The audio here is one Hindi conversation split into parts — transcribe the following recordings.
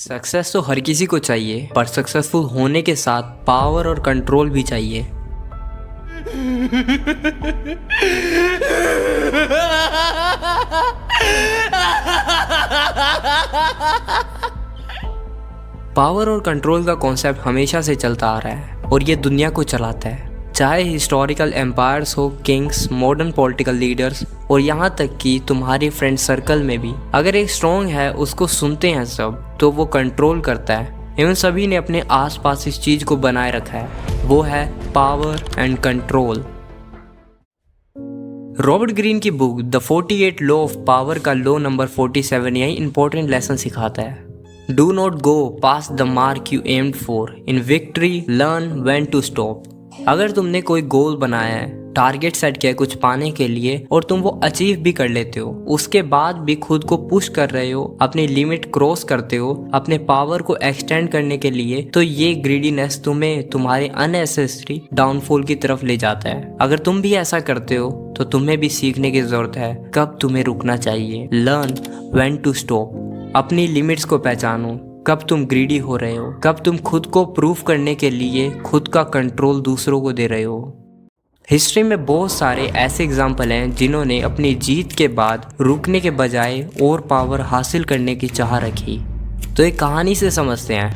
सक्सेस तो हर किसी को चाहिए, पर सक्सेसफुल होने के साथ पावर और कंट्रोल भी चाहिए। पावर और कंट्रोल का कॉन्सेप्ट हमेशा से चलता आ रहा है और ये दुनिया को चलाता है, चाहे हिस्टोरिकल एम्पायर्स हो, किंग्स, मॉडर्न पॉलिटिकल लीडर्स और यहाँ तक कि तुम्हारे फ्रेंड सर्कल में भी। अगर एक स्ट्रॉन्ग है, उसको सुनते हैं सब, तो वो कंट्रोल करता है। एवं सभी ने अपने आसपास इस चीज को बनाए रखा है, वो है power and control. Robert Greene की book the 48 law of power का लॉ नंबर 47 यही इंपॉर्टेंट लेसन सिखाता है। Do not go past the mark you aimed for, in victory learn when to stop. अगर तुमने कोई गोल बनाया है, टारगेट सेट किया है कुछ पाने के लिए और तुम वो अचीव भी कर लेते हो, उसके बाद भी खुद को पुश कर रहे हो, अपनी लिमिट क्रॉस करते हो अपने पावर को एक्सटेंड करने के लिए, तो ये ग्रीडीनेस तुम्हें तुम्हारे अननेसेसरी डाउनफॉल की तरफ ले जाता है। अगर तुम भी ऐसा करते हो तो तुम्हें भी सीखने की जरूरत है कब तुम्हें रुकना चाहिए। Learn when to stop. अपनी लिमिट्स को पहचानो, कब तुम ग्रीडी हो रहे हो, कब तुम खुद को प्रूव करने के लिए खुद का कंट्रोल दूसरों को दे रहे हो। हिस्ट्री में बहुत सारे ऐसे एग्जाम्पल हैं जिन्होंने अपनी जीत के बाद रुकने के बजाय और पावर हासिल करने की चाह रखी। तो एक कहानी से समझते हैं।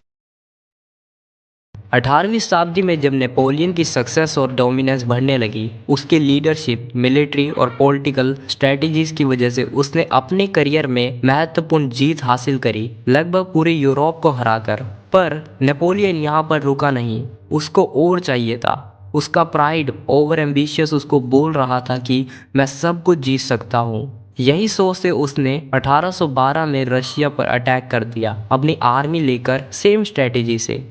18वीं शताब्दी में जब नेपोलियन की सक्सेस और डोमिनेंस बढ़ने लगी, उसकी लीडरशिप, मिलिट्री और पॉलिटिकल स्ट्रेटजीज की वजह से उसने अपने करियर में महत्वपूर्ण जीत हासिल करी, लगभग पूरे यूरोप को हराकर। पर नेपोलियन यहाँ पर रुका नहीं, उसको और चाहिए था। उसका प्राइड, ओवर एम्बिशियस, उसको बोल रहा था कि मैं सब कुछ जीत सकता हूँ। यही सोच से उसने 1812 में रशिया पर अटैक कर दिया, अपनी आर्मी लेकर, सेम स्ट्रेटेजी से।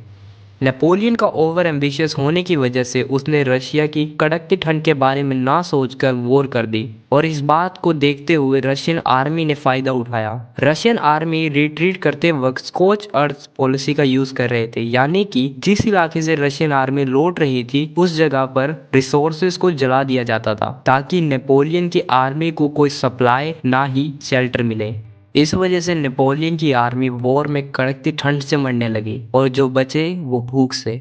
नेपोलियन का ओवर एम्बिशियस होने की वजह से उसने रशिया की कड़कती ठंड के बारे में ना सोचकर वॉर कर दी और इस बात को देखते हुए रशियन आर्मी ने फायदा उठाया। रशियन आर्मी रिट्रीट करते वक्त स्कॉच अर्थ पॉलिसी का यूज कर रहे थे, यानी कि जिस इलाके से रशियन आर्मी लौट रही थी उस जगह पर रिसोर्सेज को जला दिया जाता था ताकि नेपोलियन की आर्मी को कोई सप्लाई ना ही शेल्टर मिले। इस वजह से नेपोलियन की आर्मी वॉर में कड़कती ठंड से मरने लगी और जो बचे वो भूख से।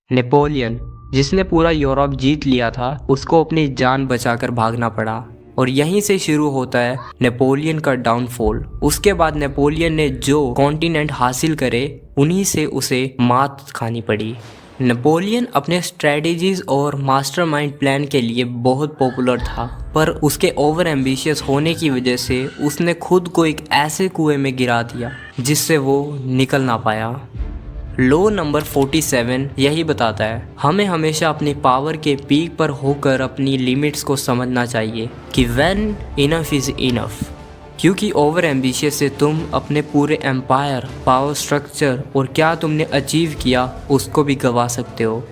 नेपोलियन, जिसने पूरा यूरोप जीत लिया था, उसको अपनी जान बचाकर भागना पड़ा और यहीं से शुरू होता है नेपोलियन का डाउनफॉल। उसके बाद नेपोलियन ने जो कॉन्टिनेंट हासिल करे उन्हीं से उसे मात खानी पड़ी। नेपोलियन अपने स्ट्रेटजीज और मास्टरमाइंड प्लान के लिए बहुत पॉपुलर था, पर उसके ओवर एम्बिशियस होने की वजह से उसने खुद को एक ऐसे कुएं में गिरा दिया जिससे वो निकल ना पाया। लॉ नंबर 47 यही बताता है, हमें हमेशा अपनी पावर के पीक पर होकर अपनी लिमिट्स को समझना चाहिए कि व्हेन इनफ इज इनफ, क्योंकि ओवर एम्बिशियस से तुम अपने पूरे एम्पायर, पावर स्ट्रक्चर और क्या तुमने अचीव किया उसको भी गवा सकते हो।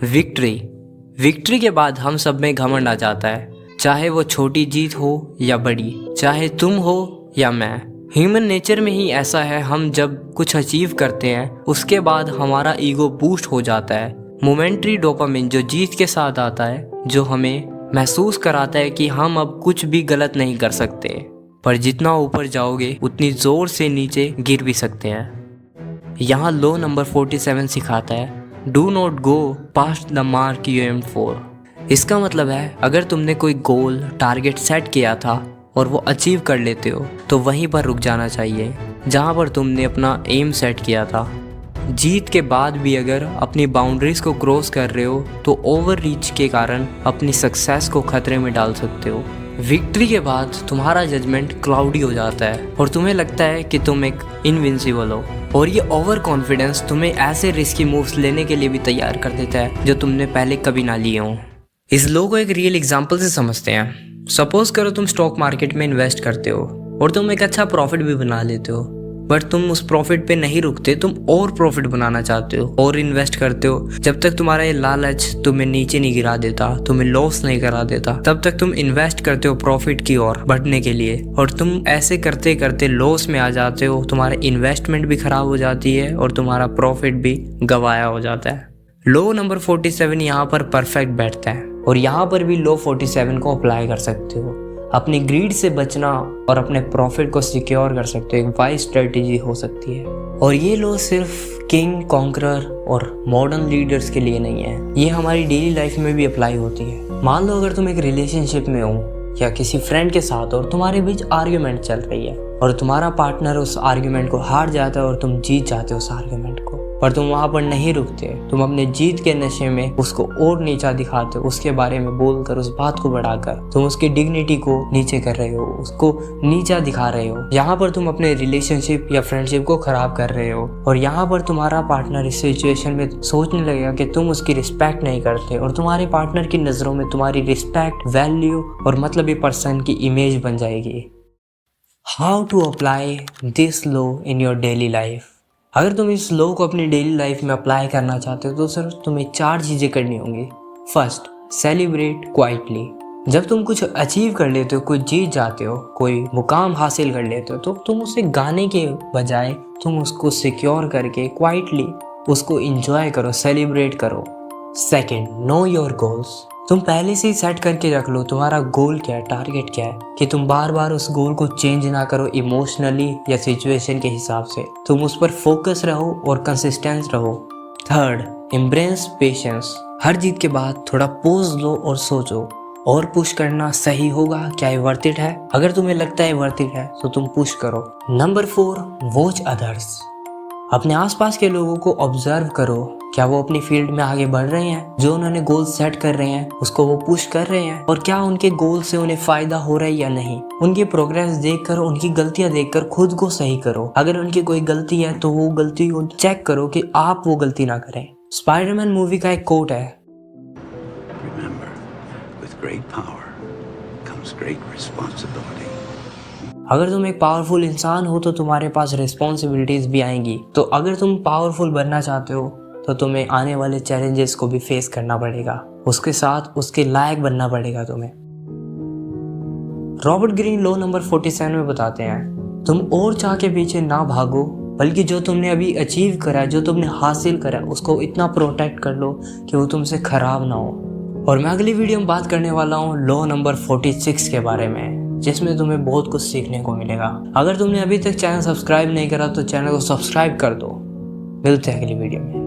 विक्ट्री के बाद हम सब में घमंड आ जाता है, चाहे वो छोटी जीत हो या बड़ी, चाहे तुम हो या मैं। ह्यूमन नेचर में ही ऐसा है, हम जब कुछ अचीव करते हैं उसके बाद हमारा ईगो बूस्ट हो जाता है। मोमेंट्री डोपामिन जो जीत के साथ आता है, जो हमें महसूस कराता है कि हम अब कुछ भी गलत नहीं कर सकते, पर जितना ऊपर जाओगे उतनी जोर से नीचे गिर भी सकते हैं। यहाँ लॉ नंबर 47 सिखाता है, do not go past the mark you aimed for. इसका मतलब है, अगर तुमने कोई गोल, टारगेट सेट किया था और वो अचीव कर लेते हो तो वहीं पर रुक जाना चाहिए जहाँ पर तुमने अपना एम सेट किया था। जीत के बाद भी अगर अपनी बाउंड्रीज को क्रॉस कर रहे हो तो ओवर रीच के कारण अपनी सक्सेस को खतरे में डाल सकते हो। विक्ट्री के बाद तुम्हारा जजमेंट क्लाउडी हो जाता है और तुम्हें लगता है कि तुम एक इनविंसिबल हो, और ये ओवर कॉन्फिडेंस तुम्हें ऐसे रिस्की मूव्स लेने के लिए भी तैयार कर देता है जो तुमने पहले कभी ना लिए हों। इस लॉ को एक रियल एग्जाम्पल से समझते हैं। सपोज करो तुम स्टॉक मार्केट में इन्वेस्ट करते हो और तुम एक अच्छा प्रॉफिट भी बना लेते हो, बट तुम उस प्रॉफिट पे नहीं रुकते, तुम और प्रॉफिट बनाना चाहते हो और इन्वेस्ट करते हो। जब तक तुम्हारा ये लालच तुम्हें नीचे नहीं गिरा देता, तुम्हें लॉस नहीं करा देता, तब तक तुम इन्वेस्ट करते हो प्रॉफिट की ओर बढ़ने के लिए, और तुम ऐसे करते करते लॉस में आ जाते हो। तुम्हारा इन्वेस्टमेंट भी खराब हो जाती है और तुम्हारा प्रॉफिट भी गवाया हो जाता है। लॉ नंबर 47 यहाँ पर परफेक्ट बैठता है और यहाँ पर भी लॉ 47 को अप्लाई कर सकते हो। अपनी ग्रीड से बचना और अपने प्रॉफिट को सिक्योर कर सकते हो, एक वाइज स्ट्रेटेजी हो सकती है। और ये लॉ सिर्फ किंग, कॉन्करर और मॉडर्न लीडर्स के लिए नहीं है, ये हमारी डेली लाइफ में भी अप्लाई होती है। मान लो अगर तुम एक रिलेशनशिप में हो या किसी फ्रेंड के साथ और तुम्हारे बीच आर्ग्यूमेंट चल रही है और तुम्हारा पार्टनर उस आर्ग्यूमेंट को हार जाता है और तुम जीत जाते हो उस आर्ग्यूमेंट को, पर तुम वहां पर नहीं रुकते, तुम अपने जीत के नशे में उसको और नीचा दिखाते हो, उसके बारे में बोलकर, उस बात को बढ़ाकर तुम उसकी डिग्निटी को नीचे कर रहे हो, उसको नीचा दिखा रहे हो। यहाँ पर तुम अपने रिलेशनशिप या फ्रेंडशिप को खराब कर रहे हो और यहाँ पर तुम्हारा पार्टनर इस सिचुएशन में सोचने लगेगा कि तुम उसकी रिस्पेक्ट नहीं करते और तुम्हारे पार्टनर की नजरों में तुम्हारी रिस्पेक्ट, वैल्यू और मतलबी पर्सन की इमेज बन जाएगी। How to apply this law in your daily life. अगर तुम इस लॉ को अपनी डेली लाइफ में अप्लाई करना चाहते हो तो सिर्फ तुम्हें 4 चीज़ें करनी होंगी। First, celebrate quietly. जब तुम कुछ अचीव कर लेते हो, कुछ जीत जाते हो, कोई मुकाम हासिल कर लेते हो, तो तुम उसे गाने के बजाय तुम उसको सिक्योर करके क्वाइटली उसको इंजॉय करो, सेलिब्रेट करो। Second, know your goals. तुम पहले से ही सेट करके रख लो तुम्हारा गोल क्या है, टारगेट क्या है, कि तुम बार बार उस गोल को चेंज ना करो इमोशनली या सिचुएशन के हिसाब से। तुम उस पर फोकस रहो और कंसिस्टेंस रहो। Third, embrace patience. हर जीत के बाद थोड़ा पॉज लो और सोचो, और पुश करना सही होगा, क्या ये वर्थ इट है। अगर तुम्हें लगता है वर्थ इट है तो तुम पुश करो। Number 4, watch others. अपने आसपास के लोगों को ऑब्जर्व करो, क्या वो अपनी फील्ड में आगे बढ़ रहे हैं, जो उन्होंने गोल सेट कर रहे हैं उसको वो पुश कर रहे हैं, और क्या उनके गोल से उन्हें फायदा हो रहा है या नहीं। उनकी प्रोग्रेस देखकर, उनकी गलतियां देखकर खुद को सही करो। अगर उनकी कोई गलती है तो वो गलती को चेक करो कि आप वो गलती ना करें। स्पाइडरमैन मूवी का एक कोट है, Remember, with great power comes great responsibility. अगर तुम एक पावरफुल इंसान हो तो तुम्हारे पास रिस्पॉन्सिबिलिटीज भी आएंगी। तो अगर तुम पावरफुल बनना चाहते हो तो तुम्हें आने वाले चैलेंजेस को भी फेस करना पड़ेगा, उसके साथ उसके लायक बनना पड़ेगा तुम्हें। रॉबर्ट ग्रीन लॉ नंबर 47 में बताते हैं, तुम और चाह के पीछे ना भागो, बल्कि जो तुमने अभी अचीव करा, जो तुमने हासिल करा, उसको इतना प्रोटेक्ट कर लो कि वो तुमसे खराब ना हो। और मैं अगली वीडियो में बात करने वाला हूँ लॉ नंबर 46 के बारे में, जिसमें तुम्हें बहुत कुछ सीखने को मिलेगा। अगर तुमने अभी तक चैनल सब्सक्राइब नहीं करा तो चैनल को सब्सक्राइब कर दो। मिलते हैं अगली वीडियो में।